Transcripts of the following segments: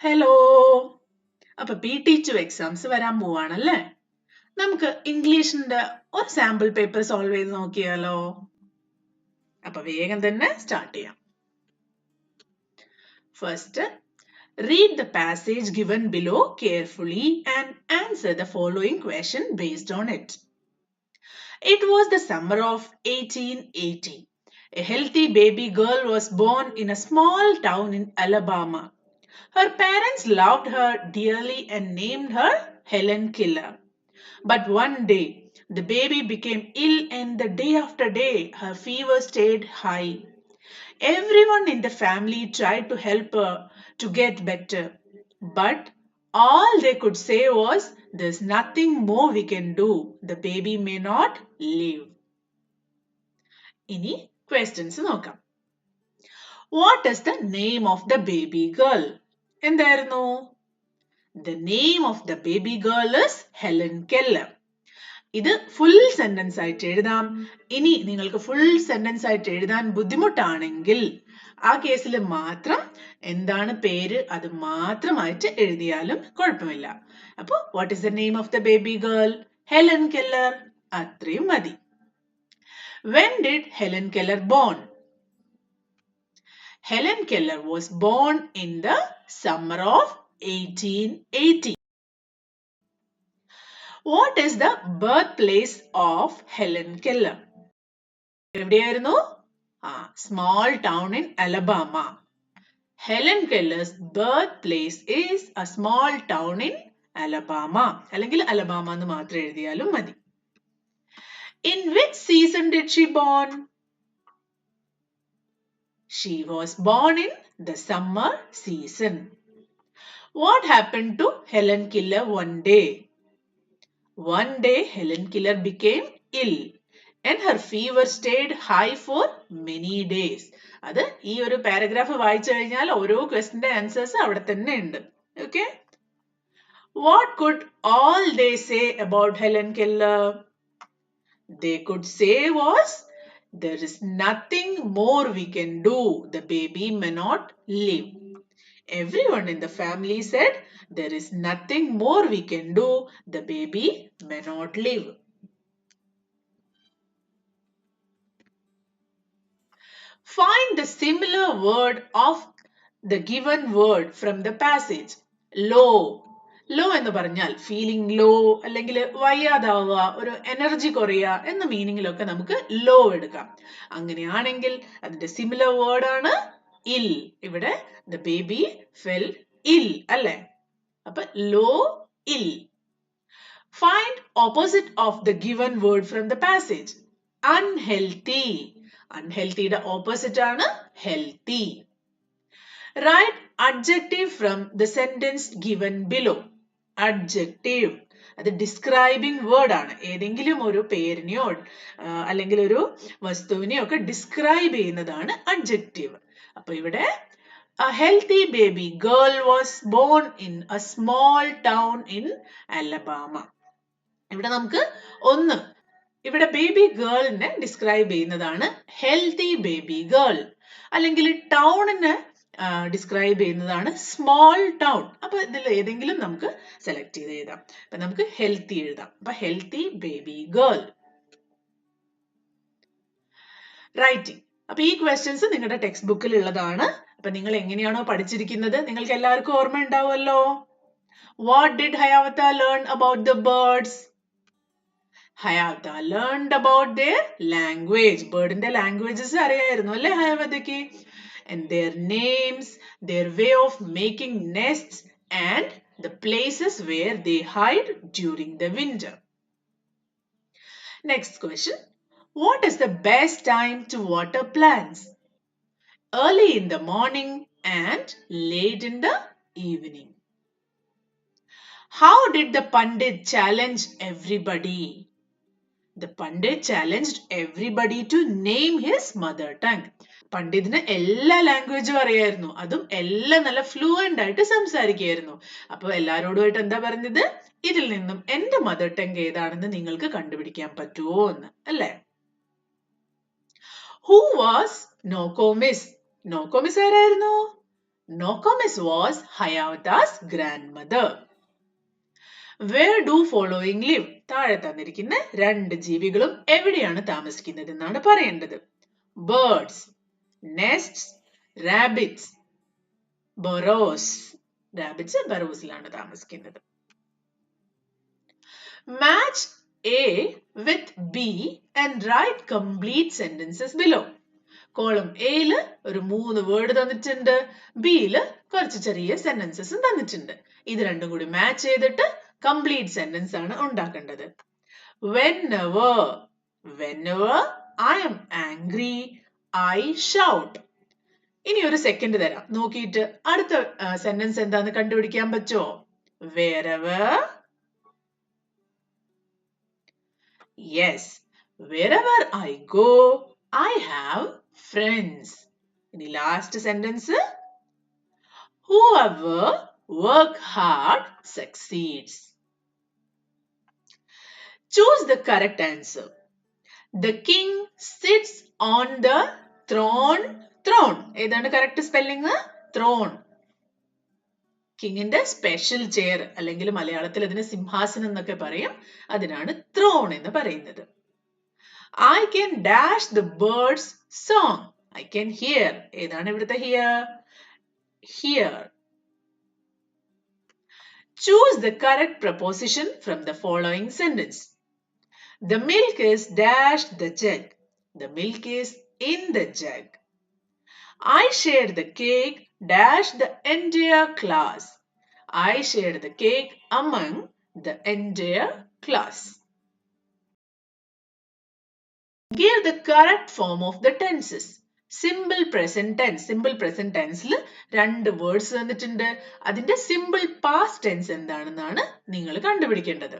Hello. അപ്പൊ PTQ exams വരാൻ പോവാണല്ലേ? നമുക്ക് ഇംഗ്ലീഷിന്റെ ഒരു സാമ്പിൾ പേപ്പർ സോൾവ് ചെയ്ത് നോക്കിയാലോ? അപ്പൊ വേഗം തന്നെ സ്റ്റാർട്ട് ചെയ്യാം. First, read the passage given below carefully and answer the following question based on it. It was the summer of 1880. A healthy baby girl was born in a small town in Alabama. Her parents loved her dearly and named her Helen Keller. But one day, the baby became ill, and the day after day, her fever stayed high. Everyone in the family tried to help her to get better, but all they could say was, "There's nothing more we can do. The baby may not live." ഇനി questions നോക്കാം. What is the name of the baby girl? എന്തായിരുന്നു? The name of the baby girl is Helen Keller. ഇത് full sentence ആയിട്ട് എഴുതാം. ഇനി നിങ്ങൾക്ക് full sentence ആയിട്ട് എഴുതാൻ ബുദ്ധിമുട്ടാണെങ്കിൽ ആ കേസിൽ മാത്രം എന്താണ് പേര് അത് മാത്രമായിട്ട് എഴുതിയാലും കുഴപ്പമില്ല. അപ്പൊ what is the name of the baby girl? Helen Keller. അത്രയും മതി. When did Helen Keller born? Helen Keller was born in the summer of 1880. What is the birthplace of Helen Keller? എവിടെയായിരുന്നു? Small town in Alabama. Helen Keller's birthplace is a small town in Alabama. അല്ലെങ്കിൽ Alabama എന്ന് മാത്രം എഴുതിയാലും മതി. In which season did she born? She was born in the summer season. What happened to Helen Keller one day? One day Helen Keller became ill and her fever stayed high for many days. അത് ഈ ഒരു paragraph വായിച്ചു കഴിഞ്ഞാൽ ഓരോ ക്വസ്റ്റിന്റെ answers അവിടെ തന്നെ ഉണ്ട്. Okay. What could all they say about Helen Keller? They could say was, "There is nothing more we can do. The baby may not live." Everyone in the family said, "There is nothing more we can do. The baby may not live." Find the similar word of the given word from the passage. Low. Low എന്ന് പറഞ്ഞാൽ feeling law അല്ലെങ്കിൽ വയ്യാതാവുക, ഒരു energy കുറയുക എന്ന മീനിങ്ങിലൊക്കെ നമുക്ക് law എടുക്കാം. അങ്ങനെയാണെങ്കിൽ അതിന്റെ സിമിലർ വേർഡ് ആണ് ഇൽ. ഇവിടെ ദ ബേബി ഫെൽ ഇൽ അല്ലെ? അപ്പൊ low, ill. Find opposite of the given word from the passage. Unhealthy. അൺഹെൽത്തിയുടെ ഓപ്പോസിറ്റ് ആണ് healthy. Write adjective from the sentence given below. Adjective അത് ഡിസ്ക്രൈബിംഗ് വേർഡ് ആണ്. ഏതെങ്കിലും ഒരു പേരിനെയോ അല്ലെങ്കിൽ ഒരു വസ്തുവിനെയോ ഒക്കെ ഡിസ്ക്രൈബ് ചെയ്യുന്നതാണ് അഡ്ജക്റ്റീവ്. അപ്പൊ ഇവിടെ a healthy baby girl was born in a small town in Alabama. ഇവിടെ നമുക്ക് ഒന്ന് ഇവിടെ ബേബി ഗേളിനെ ഡിസ്ക്രൈബ് ചെയ്യുന്നതാണ് ഹെൽത്തി ബേബി ഗേൾ, അല്ലെങ്കിൽ ടൗണിനെ ഡിസ്ക്രൈബ് ചെയ്യുന്നതാണ് സ്മോൾ ടൗൺ. അപ്പൊ ഇതിൽ ഏതെങ്കിലും നമുക്ക് സെലക്ട് ചെയ്ത് എഴുതാം. അപ്പൊ നമുക്ക് ഹെൽത്തി എഴുതാം. അപ്പൊ ഹെൽത്തി ബേബി ഗേൾ. റൈറ്റിംഗ്. അപ്പൊ ഈ ക്വസ്റ്റ്യൻസ് നിങ്ങളുടെ ടെക്സ്റ്റ് ബുക്കിൽ ഉള്ളതാണ്. അപ്പൊ നിങ്ങൾ എങ്ങനെയാണോ പഠിച്ചിരിക്കുന്നത് നിങ്ങൾക്ക് എല്ലാവർക്കും ഓർമ്മ ഉണ്ടാവുമല്ലോ. What did Hiawatha learn about the birds? Hiawatha learned about their language. ബേർഡിന്റെ ലാംഗ്വേജസ് അറിയായിരുന്നു അല്ലേ ഹയാവത്തയ്ക്ക്? And their names, their way of making nests, and the places where they hide during the winter. Next question. What is the best time to water plants? Early in the morning and late in the evening. How did the Pandit challenge everybody? The Pandit challenged everybody to name his mother tongue. പണ്ഡിതിന് എല്ലാ ലാംഗ്വേജും അറിയായിരുന്നു, അതും എല്ലാം നല്ല fluent ആയിട്ട് സംസാരിക്കുകയായിരുന്നു. അപ്പൊ എല്ലാരോടുമായിട്ട് എന്താ പറഞ്ഞത്? ഇതിൽ നിന്നും എന്റെ മദർ ടങ് ഏതാണെന്ന് നിങ്ങൾക്ക് കണ്ടുപിടിക്കാൻ പറ്റുമോ എന്ന് അല്ലേ? Who was നോക്കോമിസ്? നോക്കോമിസ് ആരായിരുന്നു? Nokomis was Hayata's grandmother. Where do following live? താഴെ തന്നിരിക്കുന്ന രണ്ട് ജീവികളും എവിടെയാണ് താമസിക്കുന്നത് എന്നാണ് പറയേണ്ടത്. Birds, nests, rabbits, burrows. Rabbits burrowsലാണ് താമസിക്കുന്നത്. Match A with B and write complete sentences below. Column എയിൽ ഒരു 3 വേർഡ് തന്നിട്ടുണ്ട്, ബിയില് കുറച്ച് ചെറിയ സെന്റൻസസും തന്നിട്ടുണ്ട്. ഇത് രണ്ടും കൂടി മാച്ച് ചെയ്തിട്ട് കംപ്ലീറ്റ് സെന്റൻസ് ആണ് ഉണ്ടാക്കേണ്ടത്. Whenever I am angry, I shout. ഇനി ഒരു സെക്കൻഡ് തരാം, നോക്കിയിട്ട് അടുത്ത സെന്റൻസ് എന്താന്ന് കണ്ടുപിടിക്കാൻ പറ്റുമോ? Wherever. Yes, wherever I go, I have friends. In the last sentence, whoever work hard succeeds. Choose the correct answer. The king sits on the throne. ഏതാണ് correct spelling? Throne. കിങ്ങിന്റെ special chair, അല്ലെങ്കിൽ മലയാളത്തിൽ അതിന് സിംഹാസനം എന്നൊക്കെ പറയും, അതിനാണ് thrown എന്ന് പറയുന്നത്. I can dash the birds song. I can hear. ഏതാണ് ഇവിടുത്തെ hear? Hear. Choose the correct preposition from the following sentence. The milk is dashed the jug. The milk is in the jug. I shared the cake dash the entire class. I shared the cake among the entire class. Give the correct form of the tenses. Simple present tense. Simple present tense ൽ രണ്ട് words തന്നിട്ടുണ്ട്. അതിന്റെ simple past tense എന്താണെന്നാണ് നിങ്ങൾ കണ്ടുപിടിക്കേണ്ടത്.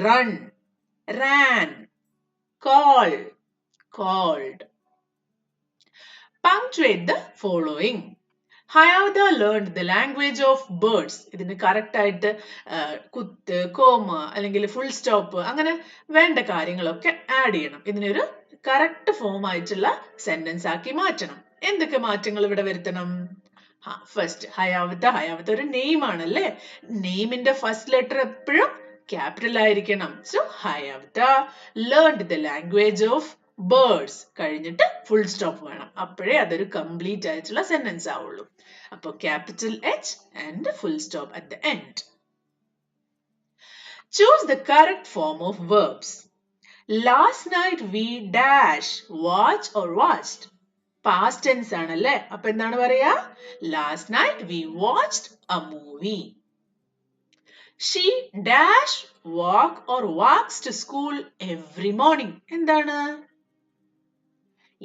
Run, ran, call, called. Punctuate the following. Hayata learned the language of birds. ഇതിന് correct ആയിട്ട് കുത്ത്, കോമ അല്ലെങ്കിൽ ഫുൾ സ്റ്റോപ്പ് അങ്ങനെ വേണ്ട കാര്യങ്ങളൊക്കെ ആഡ് ചെയ്യണം. ഇതിനൊരു കറക്റ്റ് ഫോം ആയിട്ടുള്ള സെന്റൻസ് ആക്കി മാറ്റണം. എന്തൊക്കെ മാറ്റങ്ങൾ ഇവിടെ വരുത്തണം? ഫസ്റ്റ് ഹയാവത്ത ഒരു നെയിം ആണല്ലേ. നെയിമിന്റെ ഫസ്റ്റ് ലെറ്റർ എപ്പോഴും ക്യാപിറ്റൽ ആയിരിക്കണം. So Hiawatha learned the language of birds കഴിഞ്ഞിട്ട് ഫുൾ സ്റ്റോപ്പ് വേണം. അപ്പോഴേ അതൊരു കംപ്ലീറ്റ് ആയിട്ടുള്ള സെന്റൻസ് ആവുള്ളൂ. അപ്പോൾ capital H and full stop at the end. Choose the correct form of verbs. Last night we dash watch or watched. Past tense ആണല്ലേ. അപ്പൊ എന്താണ് പറയാ? Last night we watched a movie. She dash walk or walks to school every morning. എന്താണ്?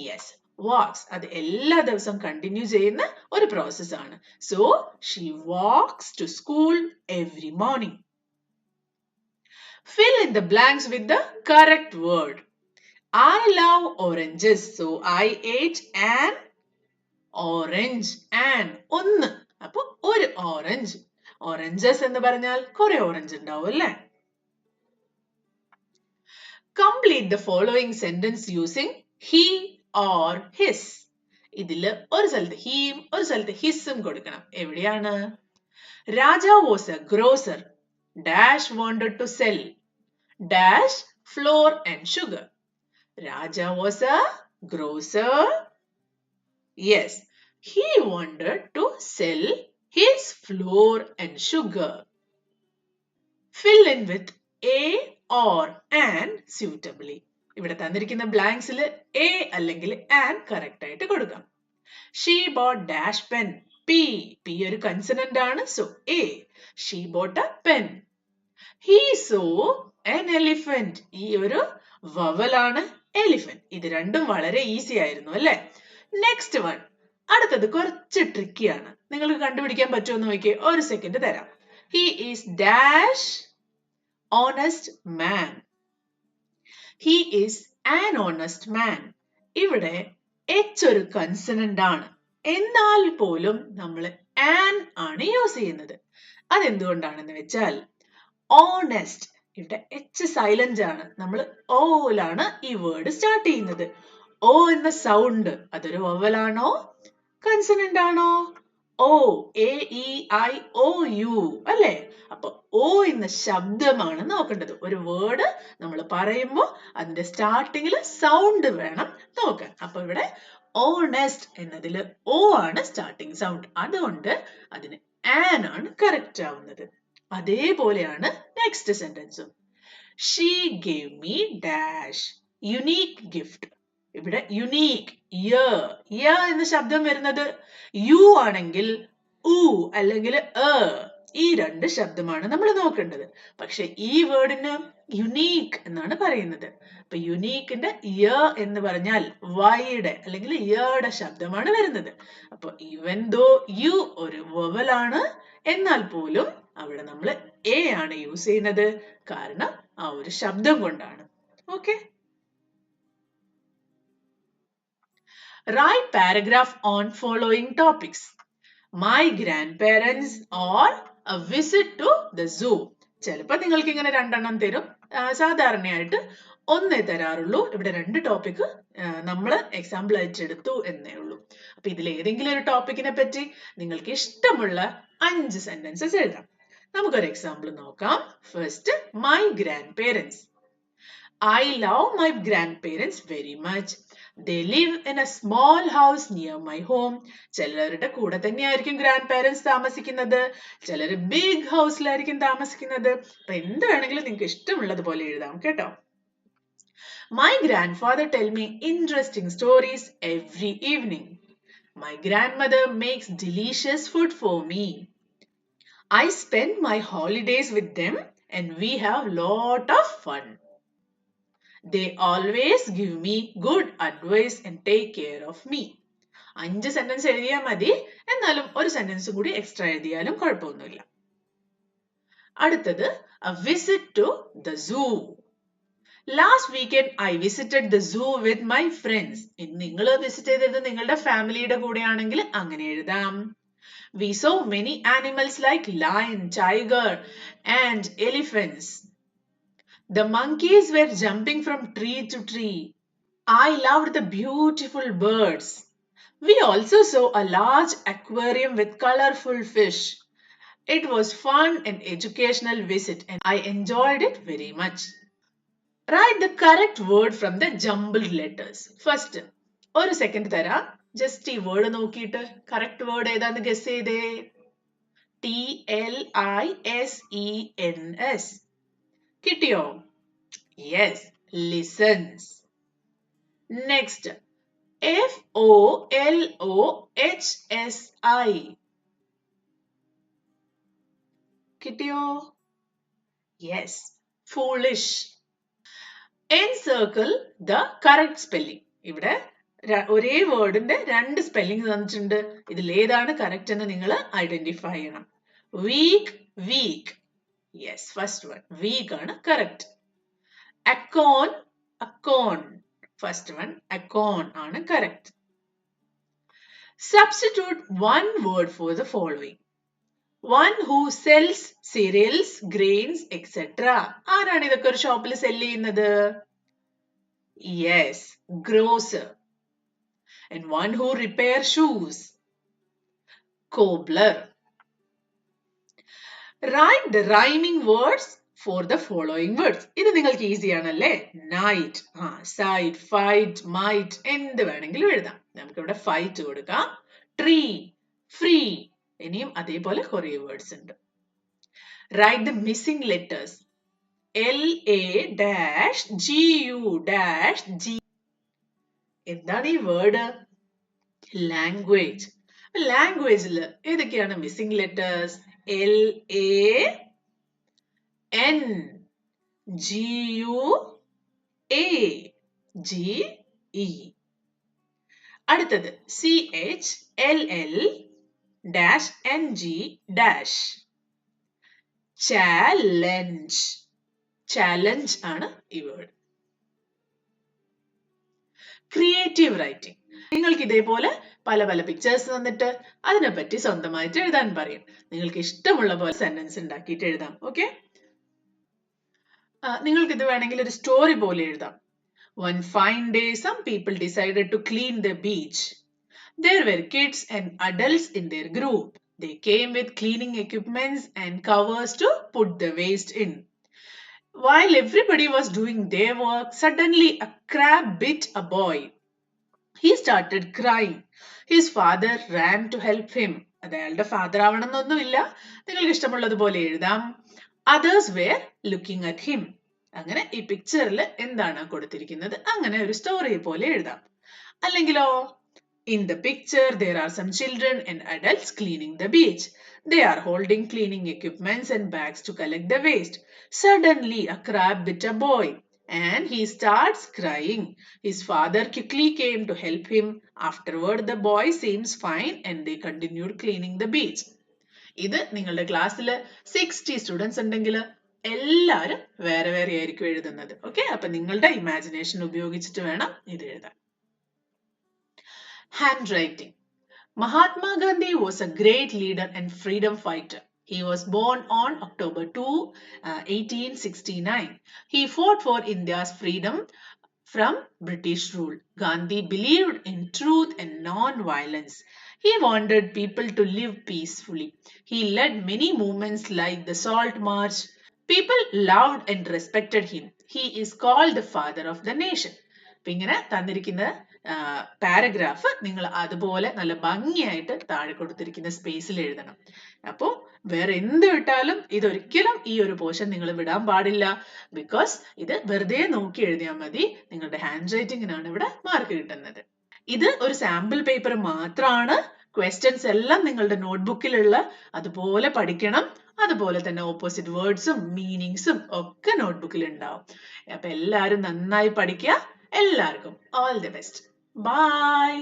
Yes, walks. അത് എല്ലാ ദിവസവും continue ചെയ്യുന്ന ഒരു പ്രോസസ് ആണ്. So she walks to school every morning. Fill in the blanks with the correct word. I love oranges. So I ate an orange. An ഒന്ന്. അപ്പൊ ഒരു ഓറഞ്ച്. Oranges എന്ന് പറഞ്ഞാൽ കുറെ ഓറഞ്ച് ഉണ്ടാവും അല്ലേ? Complete the following sentence using he or his. ഇതില് ഒരു സ്ഥലത്ത് ഹീം ഒരു സ്ഥലത്ത് ഹിസ്സും കൊടുക്കണം. എവിടെയാണ്? Raja was a grocer. Dash wanted to sell dash flour and sugar. Raja was a grocer. Yes, he wanted to sell his flour and sugar. Fill in with a or an suitably. ഇവിടെ തന്നിരിക്കുന്ന ബ്ലാങ്ക്സിൽ a അല്ലെങ്കിൽ an correct ആയിട്ട് കൊടുക്കാം. She bought dash pen. P ഒരു consonant ആണ്. So a. She bought a pen. He saw an elephant. ഈ ഒരു vowel ആണ് elephant. ഇത് രണ്ടും വളരെ ഈസി ആയിരുന്നു അല്ലേ? Next one. അടുത്തത് കുറച്ച് ട്രിക്കി ആണ്. നിങ്ങൾക്ക് കണ്ടുപിടിക്കാൻ പറ്റുമോ എന്ന് നോക്കിയേ. ഒരു സെക്കൻഡ് തരാം. He is dash honest man. He is an honest man. ഇവിടെ H ഒരു കൺസണന്റ് ആണ്. എന്നാൽ പോലും നമ്മൾ an ആണ് യൂസ് ചെയ്യുന്നത്. അതെന്തുകൊണ്ടാണെന്ന് വെച്ചാൽ honest ഇവിടെ H സൈലന്റ് ആണ്. നമ്മൾ ഓയിലാണ് ഈ വേർഡ് സ്റ്റാർട്ട് ചെയ്യുന്നത്. O എന്ന സൗണ്ട് അതൊരു വവൽ ആണോ കൺസണന്റ് ആണോ? ഓ, AEIOU അല്ലേ? അപ്പൊ ഓ എന്ന ശബ്ദമാണ് നോക്കേണ്ടത്. ഒരു വേർഡ് നമ്മൾ പറയുമ്പോൾ അതിന്റെ സ്റ്റാർട്ടിങ്ങിൽ സൗണ്ട് വേണം നോക്കാൻ. അപ്പൊ ഇവിടെ ഓണസ്റ്റ് എന്നതിൽ ഓ ആണ് സ്റ്റാർട്ടിങ് സൗണ്ട്. അതുകൊണ്ട് അതിന് ആൻ ആണ് കറക്റ്റ് ആവുന്നത്. അതേപോലെയാണ് നെക്സ്റ്റ് സെന്റൻസും. She gave me dash unique gift. ഇവിടെ യുണീക്ക് യ എന്ന ശബ്ദം വരുന്നത് യു ആണെങ്കിൽ ഉ അല്ലെങ്കിൽ ഈ രണ്ട് ശബ്ദമാണ് നമ്മൾ നോക്കേണ്ടത്. പക്ഷെ ഈ വേർഡിന് യുണീക്ക് എന്നാണ് പറയുന്നത്. അപ്പൊ യുണീക്കിന്റെ യ എന്ന് പറഞ്ഞാൽ വൈയുടെ അല്ലെങ്കിൽ യുടെ ശബ്ദമാണ് വരുന്നത്. അപ്പൊ ഈവൻ ദോ യു ഒരു വവലാണ്, എന്നാൽ പോലും അവിടെ നമ്മൾ എ ആണ് യൂസ് ചെയ്യുന്നത്. കാരണം ആ ഒരു ശബ്ദം കൊണ്ടാണ്. Okay. Write paragraph on following topics. My grandparents or a visit to the zoo. ചിലപ്പോൾ നിങ്ങൾക്ക് ഇങ്ങനെ രണ്ടെണ്ണം തരും. സാധാരണയായിട്ട് ഒന്നേ തരാറുള്ളൂ. ഇവിടെ രണ്ട് ടോപ്പിക് നമ്മൾ എക്സാമ്പിൾ ആയിട്ട് എടുത്തു എന്നേ ഉള്ളൂ. അപ്പൊ ഇതിൽ ഏതെങ്കിലും ഒരു ടോപ്പിക്കിനെ പറ്റി നിങ്ങൾക്ക് ഇഷ്ടമുള്ള 5 സെന്റൻസസ് എഴുതാം. നമുക്കൊരു എക്സാമ്പിൾ നോക്കാം. First, my grand parents. I love my grandparents very much. They live in a small house near my home. ചിലരുടെ കൂടെ തന്നെയായിരിക്കും ഗ്രാൻഡ് പേരൻസ് താമസിക്കുന്നത്, ചിലർ ബിഗ് ഹൗസിലായിരിക്കും താമസിക്കുന്നത്. അപ്പൊ എന്ത് വേണമെങ്കിലും നിങ്ങൾക്ക് ഇഷ്ടമുള്ളത് പോലെ എഴുതാം കേട്ടോ. My grandfather tell me interesting stories every evening. My grandmother makes delicious food for me. I spend my holidays with them and we have lot of fun. They always give me good advice and take care of me. 5 sentence എഴുതിയാൽ മതി. എന്നാലും ഒരു sentence കൂടി extra എഴുതിയാലും കുഴപ്പമൊന്നുമില്ല. അടുത്തത്, a visit to the zoo. Last weekend I visited the zoo with my friends. നിങ്ങൾ visit ചെയ്തത് നിങ്ങളുടെ ഫാമിലിയുടെ കൂടെയാണെങ്കിൽ അങ്ങനെ എഴുതാം. We saw many animals like lion, tiger and elephants. The monkeys were jumping from tree to tree. I loved the beautiful birds. We also saw a large aquarium with colorful fish. It was fun and educational visit and I enjoyed it very much. Write the correct word from the jumbled letters. First, ഒരു second തരാം. Just ഈ word നോക്കിയിട്ട് correct word ഏതാന്ന് guess ചെയ്തേ. TLISENS. കിട്ടിയോ? Yes, listens. Next, FOLOHSI. കിട്ടിയോ? Yes, foolish. Encircle the correct spelling. ഇവിടെ ഒരേ വേർഡിന്റെ രണ്ട് സ്പെല്ലിംഗ് തന്നിട്ടുണ്ട്. ഇതിൽ ഏതാണ് കറക്റ്റ് എന്ന് നിങ്ങൾ ഐഡന്റിഫൈ ചെയ്യണം. Weak, weak. Yes, first one weak ആണ് correct. Acorn, acorn. First one acorn ആണ് correct. Substitute one word for the following. One who sells cereals, grains, etc. ആരാണ് ഇതൊക്കെ ഒരു ഷോപ്പിൽ സെല് ചെയ്യുന്നത്? Yes, grocer. And one who repairs shoes. Cobbler. Write the rhyming words for the following words. ഇത് നിങ്ങൾക്ക് easy ആണല്ലേ? Night, side, fight, might എന്ത് വേണമെങ്കിലും എഴുതാം. നമുക്കിവിടെ ഫൈറ്റ് കൊടുക്കാം. Tree, free. ഇനിയും അതേപോലെ കുറേ വേർഡ്സ് ഉണ്ട്. Write the missing letters. LA-GU-G. എന്താണ് ഈ വേർഡ്? ലാംഗ്വേജ്. ലാംഗ്വേജിൽ ഏതൊക്കെയാണ് മിസ്സിംഗ് ലെറ്റേഴ്സ്? LANGUAGE. അടുത്തത് CHLL-NG-. ചാലഞ്ച്. ചാലഞ്ച് ആണ് ഈ വേർഡ്. Creative writing. നിങ്ങൾക്ക് ഇതേപോലെ പല പല പിക്ചേഴ്സ് തന്നിട്ട് അതിനെപ്പറ്റി സ്വന്തമായിട്ട് എഴുതാൻ പറയും. നിങ്ങൾക്ക് ഇഷ്ടമുള്ള പോലെ സെന്റൻസ് ഉണ്ടാക്കിയിട്ട് എഴുതാം. ഓക്കെ, നിങ്ങൾക്ക് ഇത് വേണമെങ്കിൽ ഒരു സ്റ്റോറി പോലെ എഴുതാം. One fine day, some people decided to clean the beach. There were kids and adults in their group. They came with cleaning equipments and covers to put the waste in. While everybody was doing their work, suddenly a crab bit a boy. He started crying. His father ran to help him. അത് അയാളുടെ father ആവണമെന്നൊന്നുമില്ല, നിങ്ങൾക്ക് ഇഷ്ടമുള്ളതുപോലെ എഴുതാം. Others were looking at him. അങ്ങനെ ഈ പിക്ചറിൽ എന്താണ് കൊടുത്തിരിക്കുന്നത് അങ്ങനെ ഒരു സ്റ്റോറി പോലെ എഴുതാം. അല്ലെങ്കിലോ in the picture there are some children and adults cleaning the beach. They are holding cleaning equipments and bags to collect the waste. Suddenly a crab bit a boy and he starts crying. His father quickly came to help him. Afterward the boy seems fine and they continued cleaning the beach. ഇത് നിങ്ങളുടെ ക്ലാസ്സിൽ 60 students ഉണ്ടെങ്കിൽ എല്ലാവരും വേറെ വേറെ ആയിരിക്കും എഴുതുന്നത്. Okay, അപ്പൊ നിങ്ങളുടെ ഇമാജിനേഷൻ ഉപയോഗിച്ചിട്ട് വേണം ഇത് എഴുതാൻ. Handwriting. Mahatma Gandhi was a great leader and freedom fighter. He was born on October 2, 1869. He fought for India's freedom from British rule. Gandhi believed in truth and non-violence. He wanted people to live peacefully. He led many movements like the Salt March. People loved and respected him. He is called the father of the nation. അപ്പൊ ഇങ്ങനെ തന്നിരിക്കുന്ന paragraph നിങ്ങൾ അതുപോലെ നല്ല ഭംഗിയായിട്ട് താഴെ കൊടുത്തിരിക്കുന്ന സ്പേസിൽ എഴുതണം. അപ്പോൾ വേറെ എന്ത് വിട്ടാലും ഇതൊരിക്കലും ഈ ഒരു പോർഷൻ നിങ്ങൾ വിടാൻ പാടില്ല. ബിക്കോസ് ഇത് വെറുതെ നോക്കി എഴുതിയാൽ മതി. നിങ്ങളുടെ ഹാൻഡ് റൈറ്റിംഗിനാണ് ഇവിടെ മാർക്ക് കിട്ടുന്നത്. ഇത് ഒരു സാമ്പിൾ പേപ്പർ മാത്രമാണ്. ക്വസ്റ്റ്യൻസ് എല്ലാം നിങ്ങളുടെ നോട്ട്ബുക്കിലുള്ള അതുപോലെ പഠിക്കണം. അതുപോലെ തന്നെ ഓപ്പോസിറ്റ് വേർഡ്സും മീനിങ്സും ഒക്കെ നോട്ട്ബുക്കിൽ ഉണ്ടാവും. അപ്പൊ എല്ലാവരും നന്നായി പഠിക്കുക. എല്ലാവർക്കും ഓൾ ദി ബെസ്റ്റ്. ബൈ.